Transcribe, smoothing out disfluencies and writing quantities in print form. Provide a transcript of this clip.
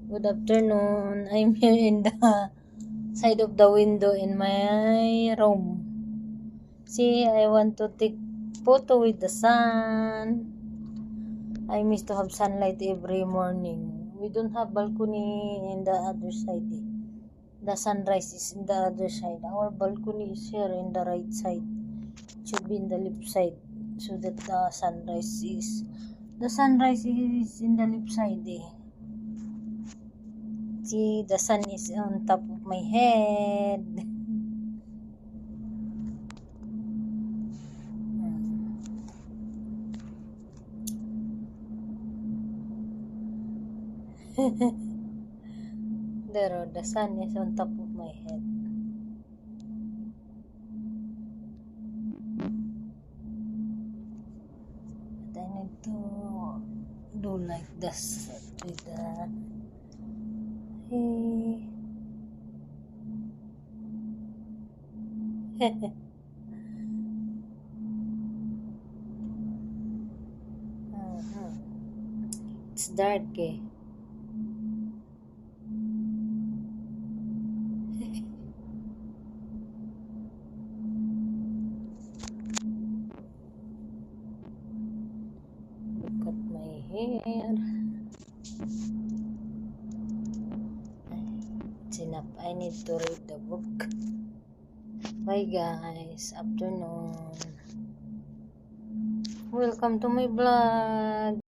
Good afternoon. I'm here in the side of the window in my room. See, I want to take photo with the sun. I miss to have sunlight every morning. We don't have balcony in the other side. The sunrise is in the other side. Our balcony is here in the right side. It should be in the left side so that the sunrise is in the left side. See, the sun is on top of my head. There, the sun is on top of my head. But I need to do like this with the It's dark eh. Look at my hair. It's enough. I need to read the book. Bye guys. Afternoon. Welcome to my vlog.